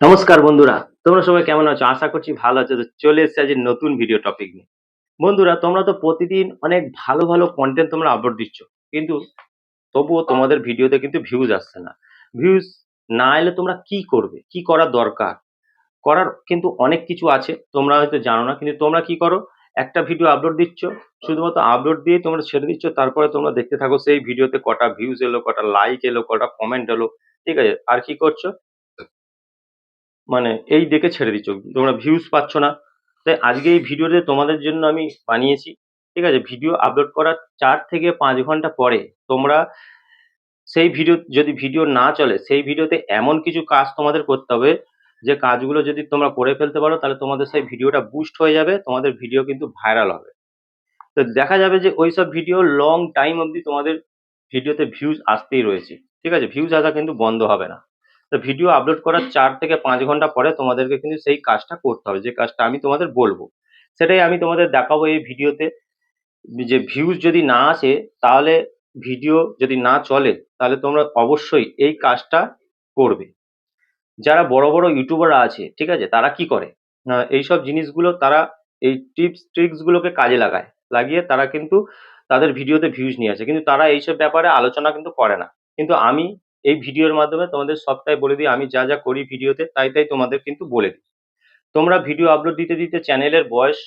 নমস্কার বন্ধুরা, তোমরা সবাই কেমন আছো? আশা করছি ভালো আছো। তো চলে এসেছি আজ নতুন ভিডিও টপিক নিয়ে। বন্ধুরা, তোমরা তো প্রতিদিন অনেক ভালো, ভালো কনটেন্ট তোমরা আপলোড দিচ্ছ। কিন্তু তবুও তোমাদের ভিডিওতে কিন্তু ভিউজ আসছে না। ভিউজ না এলে তোমরা কি করবে? কি করা দরকার? করার কিন্তু অনেক কিছু আছে। তোমরা হয়তো জানো না। কিন্তু তোমরা কি করো? একটা ভিডিও আপলোড দিচ্ছ। শুধুমাত্র আপলোড দিয়েই তোমরা ছেড়ে দিচ্ছ। তারপরে তোমরা দেখতে থাকো সেই ভিডিওতে কটা ভিউজ এলো, কটা লাইক এলো, কটা কমেন্ট এলো। ঠিক আছে? আর কি করছো? মানে এই দেখে ছেড়ে দিচ্ছ। তোমরা ভিউজ পাচ্ছ না। তাই আজকে এই ভিডিওতে তোমাদের জন্য আমি বানিয়েছি। ঠিক আছে? ভিডিও আপলোড করার ৪ থেকে ৫ ঘন্টা পরে তোমরা সেই ভিডিও যদি ভিডিও না চলে, সেই ভিডিওতে এমন কিছু কাজ তোমাদের করতে হবে, যে কাজগুলো যদি তোমরা করে ফেলতে পারো তাহলে তোমাদের সেই ভিডিওটা বুস্ট হয়ে যাবে। তোমাদের ভিডিও কিন্তু ভাইরাল হবে। তো দেখা যাবে যে ওইসব ভিডিও লং টাইম অবধি তোমাদের ভিডিওতে ভিউজ আসতেই রয়েছে। ঠিক আছে? ভিউজ আসা কিন্তু বন্ধ হবে না। তো ভিডিও আপলোড করার ৪ থেকে ৫ ঘন্টা পরে তোমাদেরকে কিন্তু সেই কাজটা করতে হবে, যে কাজটা আমি তোমাদের বলবো। সেটাই আমি তোমাদের দেখাবো এই ভিডিওতে। যে ভিউজ যদি না আসে, তাহলে ভিডিও যদি না চলে, তাহলে তোমরা অবশ্যই এই কাজটা করবে। যারা বড়, বড় ইউটিউবাররা আছে, ঠিক আছে? তারা কি করে? এইসব জিনিসগুলো তারা এই টিপস ট্রিকস গুলোকে কাজে লাগায়। লাগিয়ে তারা কিন্তু তাদের ভিডিওতে ভিউজ নিয়ে আসে। কিন্তু তারা এইসব ব্যাপারে আলোচনা কিন্তু করে না। কিন্তু আমি এই ভিডিওর মাধ্যমে তোমাদের সবটাই বলে দিই। আমি যা, যা করি ভিডিওতে তাই, তাই তোমাদের কিন্তু বলে দিই। তোমরা ভিডিও আপলোড দিতে, দিতে চ্যানেলের বয়স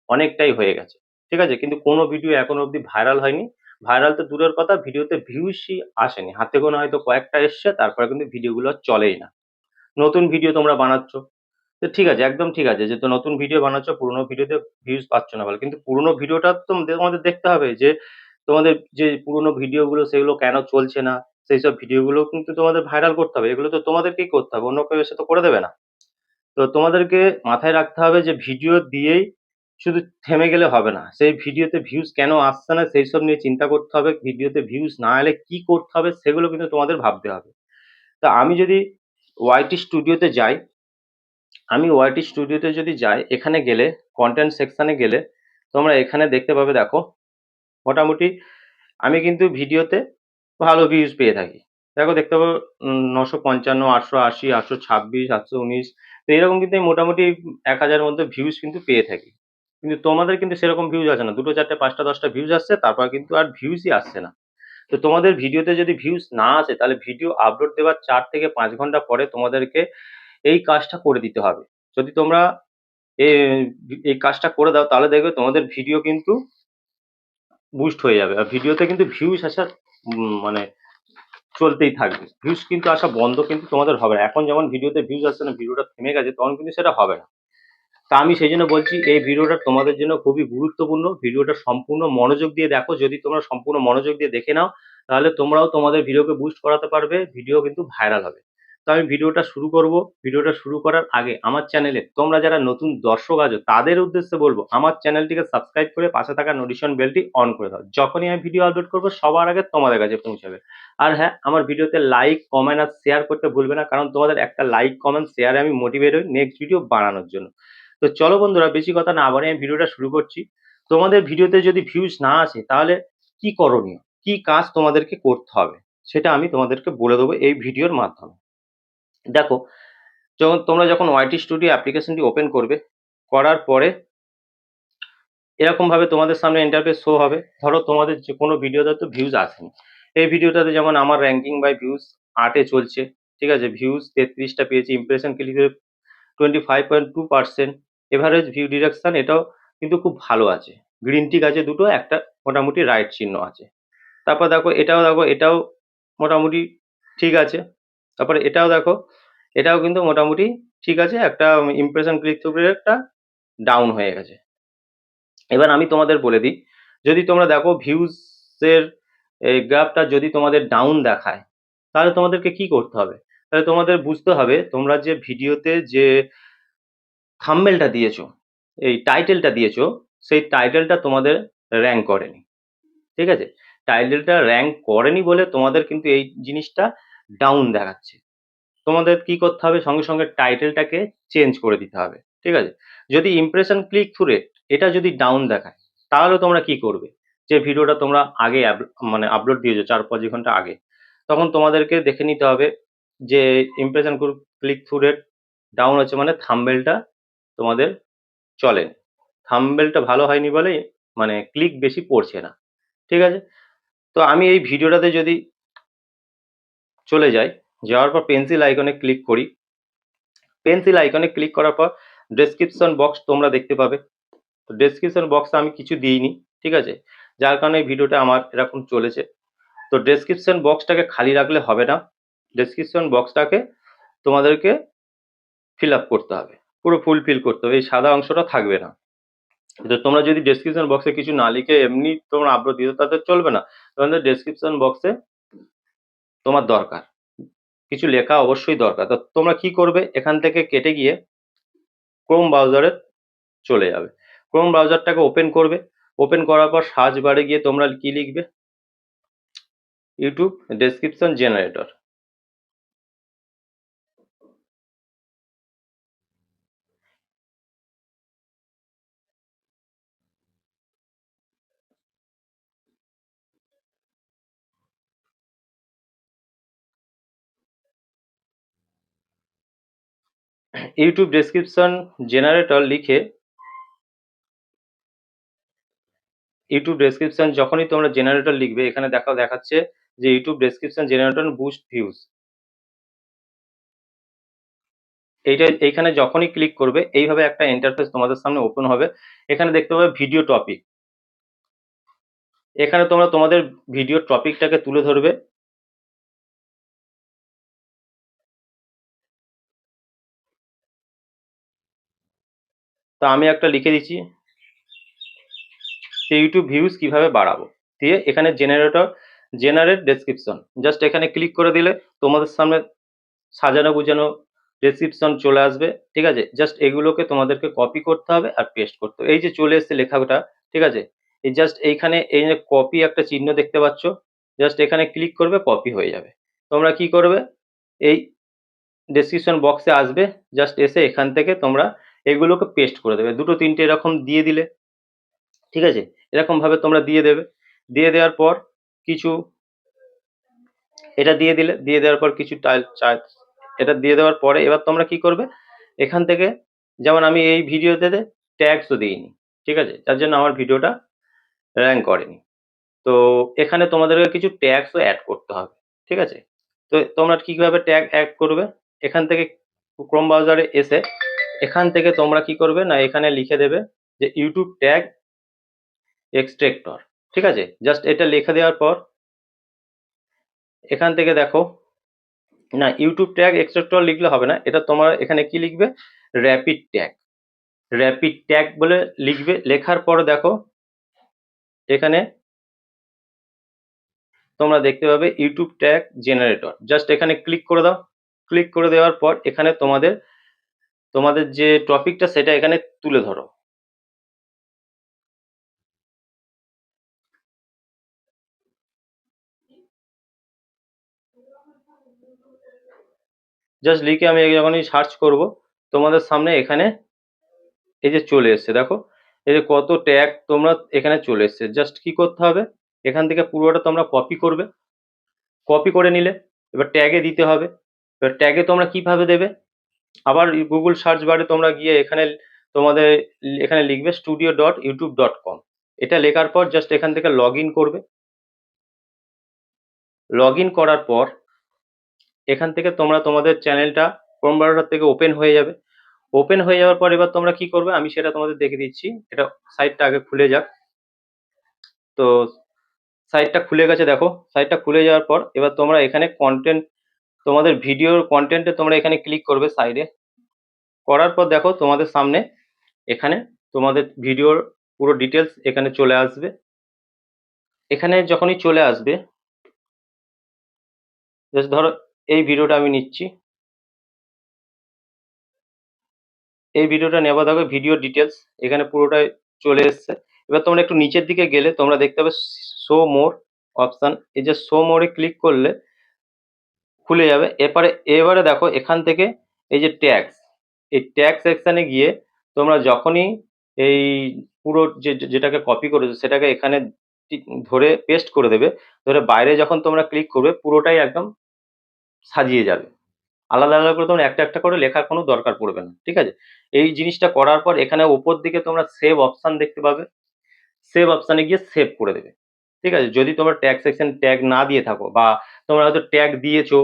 অনেকটাই হয়ে গেছে। ঠিক আছে? কিন্তু কোনো ভিডিও এখনো অব্দি ভাইরাল হয়নি। ভাইরাল তো দূরের কথা, ভিডিওতে ভিউজই আসেনি। হাতে গোনা হয়তো কয়েকটা এসছে, তারপরে কিন্তু ভিডিওগুলো আর চলেই না। নতুন ভিডিও তোমরা বানাচ্ছ। তো ঠিক আছে, একদম ঠিক আছে যে তো নতুন ভিডিও বানাচ্ছ, পুরোনো ভিডিওতে ভিউজ পাচ্ছ না ভালো। কিন্তু পুরোনো ভিডিওটা তো তোমাদের দেখতে হবে যে তোমাদের যে পুরোনো ভিডিওগুলো সেগুলো কেন চলছে না? সেইসব ভিডিওগুলো কিন্তু তোমাদের ভাইরাল করতে হবে। এগুলো তো তোমাদেরকেই করতে হবে। অন্য কেউ এসে তো করে দেবে না। তো তোমাদেরকে মাথায় রাখতে হবে যে ভিডিও দিয়েই শুধু থেমে গেলে হবে না। সেই ভিডিওতে ভিউজ কেন আসছে না সেইসব নিয়ে চিন্তা করতে হবে। ভিডিওতে ভিউজ না এলে কি করতে হবে সেগুলো কিন্তু তোমাদের ভাবতে হবে। তা আমি যদি ওয়াইটি স্টুডিওতে যাই, আমি ওয়াইটি স্টুডিওতে যদি যাই, এখানে গেলে কনটেন্ট সেকশনে গেলে তোমরা এখানে দেখতে পাবে, দেখো মোটামুটি আমি কিন্তু ভিডিওতে ভালো ভিউজ পেয়ে থাকি। দেখো দেখতে পাবো ৯৫৫, ৮৮০, ৮২৬, ৮১৯। তো এরকম কিন্তু আমি মোটামুটি ১,০০০ মধ্যে ভিউজ কিন্তু পেয়ে থাকি। কিন্তু তোমাদের কিন্তু সেরকম ভিউজ আসে না। ২টো ৪টে ৫টা ১০টা ভিউজ আসছে, তারপর কিন্তু আর ভিউজই আসছে না। তো তোমাদের ভিডিওতে যদি ভিউজ না আসে, তাহলে ভিডিও আপলোড দেওয়ার ৪ থেকে ৫ ঘন্টা পরে তোমাদেরকে এই কাজটা করে দিতে হবে। যদি তোমরা এ এই কাজটা করে দাও, তাহলে দেখবে তোমাদের ভিডিও কিন্তু বুস্ট হয়ে যাবে। আর ভিডিওতে কিন্তু ভিউজ আসা মানে চলতেই থাকবে। ভিউজ কিন্তু আসা বন্ধ কিন্তু তোমাদের হবে না। এখন যেমন ভিডিওতে ভিউজ আসছে না, ভিডিওটা থেমে গেছে, তখন কিন্তু সেটা হবে না। তা আমি সেইজন্য বলছি এই ভিডিওটা তোমাদের জন্য খুবই গুরুত্বপূর্ণ। ভিডিওটা সম্পূর্ণ মনোযোগ দিয়ে দেখো। যদি তোমরা সম্পূর্ণ মনোযোগ দিয়ে দেখে নাও, তাহলে তোমরাও তোমাদের ভিডিওকে বুস্ট করাতে পারবে। ভিডিও কিন্তু ভাইরাল হবে। তো আমি ভিডিওটা শুরু করব। ভিডিওটা শুরু করার আগে আমার চ্যানেলে তোমরা যারা নতুন দর্শক আছো তাদের উদ্দেশ্যে বলবো, আমার চ্যানেলটিকে সাবস্ক্রাইব করে পাশে থাকা নোটিফিকেশন বেলটি অন করে দাও। যখনই আমি ভিডিও আপলোড করব সবার আগে তোমাদের কাছে পৌঁছাবে। আর হ্যাঁ, আমার ভিডিওতে লাইক, কমেন্ট আর শেয়ার করতে ভুলবে না। কারণ তোমাদের একটা লাইক, কমেন্ট, শেয়ারে আমি মোটিভেট হই নেক্সট ভিডিও বানানোর জন্য। তো চলো বন্ধুরা, বেশি কথা না বাড়িয়ে আমি ভিডিওটা শুরু করছি। তোমাদের ভিডিওতে যদি ভিউজ না আসে, তাহলে কি করণীয়? কি কাজ তোমাদেরকে করতে হবে? সেটা আমি তোমাদেরকে বলে দেবো এই ভিডিওর মাধ্যমে। দেখো, তোমরা যখন ওয়াইটি স্টুডিও অ্যাপ্লিকেশনটি ওপেন করবে, করার পরে এরকমভাবে তোমাদের সামনে ইন্টারফেস শো হবে। ধরো তোমাদের যে কোনো ভিডিওতে তো ভিউজ আসেনি। এই ভিডিওটাতে যেমন আমার র‍্যাঙ্কিং বাই ভিউজ ৮ এ চলছে। ঠিক আছে? ভিউজ ৩৩ টা পেয়েছি। Impression click rate 25.2%। Average view direction এটাও কিন্তু খুব ভালো আছে। গ্রিন টিক আছে দুটো, একটা মোটামুটি রাইট চিহ্ন আছে। তারপর দেখো, এটাও মোটামুটি ঠিক আছে। তারপরে এটাও দেখো, এটাও কিন্তু মোটামুটি ঠিক আছে। একটা ইমপ্রেশন ক্লিক থ্রু রেটটা ডাউন হয়ে গেছে। এবার আমি তোমাদের বলে দিই, যদি তোমরা দেখো ভিউজ এর এই গ্রাফটা যদি তোমাদের ডাউন দেখায়, তাহলে তোমাদেরকে কি করতে হবে? তাহলে তোমাদের বুঝতে হবে তোমরা যে ভিডিওতে যে থাম্বনেলটা দিয়েছো, এই টাইটেলটা দিয়েছো, সেই টাইটেলটা তোমাদের র‍্যাংক করেনি। ঠিক আছে? টাইটেলটা র‍্যাংক করেনি বলে তোমাদের কিন্তু এই জিনিসটা ডাউন দেখাচ্ছে। তোমাদের কি করতে হবে? সঙ্গে, সঙ্গে টাইটেলটাকে চেঞ্জ করে দিতে হবে। ঠিক আছে? যদি ইমপ্রেশন ক্লিক থ্রু রেট এটা যদি ডাউন দেখায়, তাহলে তোমরা কি করবে? যে ভিডিওটা তোমরা আগে মানে আপলোড দিয়েছো ৪-৫ ঘন্টা আগে, তখন তোমাদেরকে দেখে নিতে হবে যে impression click through rate down হচ্ছে মানে থাম্বনেলটা তোমাদের চলে, থাম্বনেলটা ভালো হয়নি বলে মানে ক্লিক বেশি পড়ছে না। ঠিক আছে, তো আমি এই ভিডিওটাতে যদি চলে যাই, যাওয়ার পর পেন্সিল আইকনে ক্লিক করি, পেন্সিল আইকনে ক্লিক করার পর ডেসক্রিপশন বক্স তোমরা দেখতে পাবে। তো ডেসক্রিপশন বক্সে আমি কিছু দিইনি, ঠিক আছে, যার কারণে এই ভিডিওটা আমার এরকম চলেছে। তো ডেসক্রিপশন বক্সটাকে খালি রাখলে হবে না, ডেসক্রিপশন বক্সটাকে তোমাদেরকে ফিল আপ করতে হবে, পুরো ফুলফিল করতে হবে, এই সাদা অংশটা থাকবে না। তো তোমরা যদি ডেসক্রিপশন বক্সে কিছু না লিখে এমনি তোমরা আপলোড দিতে তাতে চলবে না, তোমাদের ডেসক্রিপশন বক্সে তোমার দরকার, কিছু লেখা অবশ্যই দরকার। তো তোমরা কি করবে, এখান থেকে কেটে গিয়ে ক্রোম ব্রাউজারে চলে যাবে, ক্রোম ব্রাউজারটাকে ওপেন করবে, ওপেন করার পর সার্চ বারে গিয়ে তোমরা কি লিখবে, YouTube description generator. YouTube description generator লিখে, ইউটিউব ডেসক্রিপশন যখনই তোমরা জেনারেটর লিখবে, এখানে দেখাচ্ছে যে YouTube description generator boost views, এইখানে যখনই ক্লিক করবে এইভাবে একটা ইন্টারফেস তোমাদের সামনে ওপেন হবে। এখানে দেখতে পাবে ভিডিও টপিক, এখানে তোমরা তোমাদের ভিডিও টপিকটাকে তুলে ধরবে। তো আমি একটা লিখে দিচ্ছি, ইউটিউব ভিউজ কিভাবে বাড়াবো, দিয়ে এখানে জেনারেট ডেসক্রিপশন, জাস্ট এখানে ক্লিক করে দিলে তোমাদের সামনে সাজানো গুজানো ডেসক্রিপশন চলে আসবে। ঠিক আছে, জাস্ট এগুলোকে তোমাদেরকে কপি করতে হবে আর পেস্ট করতে হবে। এই যে চলে এসছে লেখাটা, ঠিক আছে, এই জাস্ট এইখানে এই যে কপি একটা চিহ্ন দেখতে পাচ্ছ, জাস্ট এখানে ক্লিক করবে, কপি হয়ে যাবে। তোমরা কি করবে, এই ডেসক্রিপশন বক্সে আসবে, জাস্ট এসে এখান থেকে তোমরা এগুলোকে পেস্ট করে দেবে, দুটো তিনটে এরকম দিয়ে দিলে, ঠিক আছে, এরকম ভাবে তোমরা দিয়ে দেবে। দিয়ে দেওয়ার পর কিছু, এটা দিয়ে দিলে, দিয়ে দেওয়ার পর কিছু এটা দিয়ে দেওয়ার পরে এবার তোমরা কি করবে, এখান থেকে, যেমন আমি এই ভিডিওতে ট্যাগসও দিইনি, ঠিক আছে, যার জন্য আমার ভিডিওটা র্যাঙ্ক করেনি। তো এখানে তোমাদেরকে কিছু ট্যাগসও অ্যাড করতে হবে, ঠিক আছে। তো তোমরা কিভাবে ট্যাগ অ্যাড করবে, এখান থেকে ক্রোম ব্রাউজারে এসে এখান থেকে তোমরা কি করবে না, এখানে লিখে দেবে যে ইউটিউব ট্যাগ এক্সট্রাক্টর, ঠিক আছে, জাস্ট এটা লিখে দেওয়ার পর এখান থেকে দেখো, না ইউটিউব ট্যাগ এক্সট্রাক্টর লিখলে হবে না, এটা তোমার এখানে কি লিখবে, র্যাপিড ট্যাগ, র্যাপিড ট্যাগ বলে লিখবে। লেখার পর দেখো এখানে তোমরা দেখতে পাবে ইউটিউব ট্যাগ জেনারেটর, জাস্ট এখানে ক্লিক করে দাও। ক্লিক করে দেওয়ার পর এখানে তোমাদের তোমাদের যে টপিকটা সেটা এখানে তুলে ধরো। জাস্ট লিখে আমি যখনই সার্চ করব, তোমাদের সামনে এখানে এই যে চলে এসছে, দেখো এই যে কত ট্যাগ তোমরা এখানে চলে এসছে। জাস্ট কি করতে হবে, এখান থেকে পুরোটা তোমরা কপি করবে, কপি করে নিলে এবার ট্যাগে দিতে হবে। এবার ট্যাগে তোমরা কিভাবে দেবে, আবার গুগল সার্চ বারে তোমরা গিয়ে এখানে তোমাদের এখানে লিখবে studio.youtube.com, এটা লেখার পর জাস্ট এখান থেকে লগ ইন করবে। লগ ইন করার পর এখান থেকে তোমরা তোমাদের চ্যানেলটা ক্রোম ব্রাউজার থেকে ওপেন হয়ে যাবে। ওপেন হয়ে যাওয়ার পর এবার তোমরা কি করবে, আমি সেটা তোমাদের দেখে দিচ্ছি, এটা সাইটটা আগে খুলে যাক। তো সাইটটা খুলে গেছে, দেখো সাইটটা খুলে যাওয়ার পর এবার তোমরা এখানে কন্টেন্ট, তোমাদের ভিডিওর কন্টেন্টে তোমরা এখানে ক্লিক করবে সাইডে, করার পর দেখো তোমাদের সামনে এখানে তোমাদের ভিডিওর পুরো ডিটেলস এখানে চলে আসবে। এখানে যখনই চলে আসবে, জাস্ট ধরো এই ভিডিওটা আমি নিচ্ছি, এই ভিডিওটা নেওয়া, দেখো ভিডিও ডিটেলস এখানে পুরোটাই চলে এসছে। এবার তোমরা একটু নিচের দিকে গেলে তোমরা দেখতে পাবে শো মোর অপশন, এই যে শো মোরে ক্লিক করলে খুলে যাবে। এবারে দেখো এখান থেকে এই যে ট্যাক্স, এই ট্যাক্স সেকশনে গিয়ে তোমরা যখনই এই পুরো যেটাকে কপি করেছো সেটাকে এখানে ধরে পেস্ট করে দেবে, ধরে বাইরে যখন তোমরা ক্লিক করবে পুরোটাই একদম সাজিয়ে যাবে। আলাদা আলাদা করে তোমরা একটা একটা করে লেখার কোনো দরকার পড়বে না, ঠিক আছে? এই জিনিসটা করার পর এখানে ওপর দিকে তোমরা সেভ অপশন দেখতে পাবে। সেভ অপশনে গিয়ে সেভ করে দেবে, ঠিক আছে? যদি তোমরা ট্যাগ সেকশন ট্যাগ না দিয়ে থাকো বা তোমরা হয়তো ট্যাগ দিয়েছো,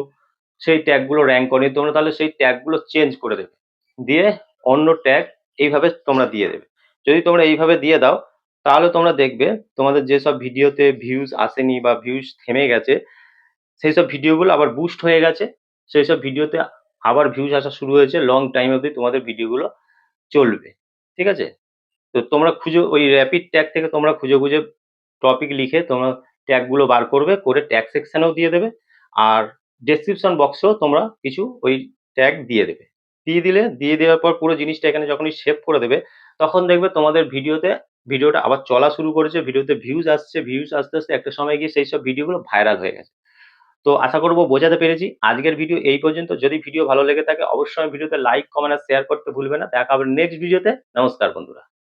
সেই ট্যাগগুলো র্যাঙ্ক করেনি, তোমরা তাহলে সেই ট্যাগগুলো চেঞ্জ করে দেবে, দিয়ে অন্য ট্যাগ এইভাবে তোমরা দিয়ে দেবে। যদি তোমরা এইভাবে দিয়ে দাও, তাহলে তোমরা দেখবে তোমাদের যেসব ভিডিওতে ভিউজ আসেনি বা ভিউজ থেমে গেছে, সেই সব ভিডিওগুলো আবার বুস্ট হয়ে গেছে। সেই সব ভিডিওতে আবার ভিউজ আসা শুরু হয়েছে, লং টাইম অবধি তোমাদের ভিডিওগুলো চলবে, ঠিক আছে? তো তোমরা খুঁজে ওই র‍্যাপিড ট্যাগ থেকে তোমরা খুঁজে খুঁজে টপিক লিখে তোমরা ট্যাগগুলো বার করবে, করে ট্যাগ সেকশনেও দিয়ে দেবে। আর ডেসক্রিপশন বক্সেও তোমরা কিছু ওই ট্যাগ দিয়ে দেবে। দিয়ে দেওয়ার পর পুরো জিনিসটা এখানে যখনই সেভ করে দেবে, তখন দেখবে তোমাদের ভিডিওটা আবার চলা শুরু করেছে, ভিডিওতে ভিউজ আসছে, ভিউজ আসতে আসতে একটা সময় গিয়ে সেই সব ভিডিওগুলো ভাইরাল হয়ে গেছে। তো আশা করব বোঝাতে পেরেছি। আজকের ভিডিও এই পর্যন্ত। যদি ভিডিও ভালো লেগে থাকে অবশ্যই ভিডিওতে লাইক, কমেন্ট আর শেয়ার করতে ভুলবে না। দেখা হবে নেক্সট ভিডিওতে। নমস্কার বন্ধুরা।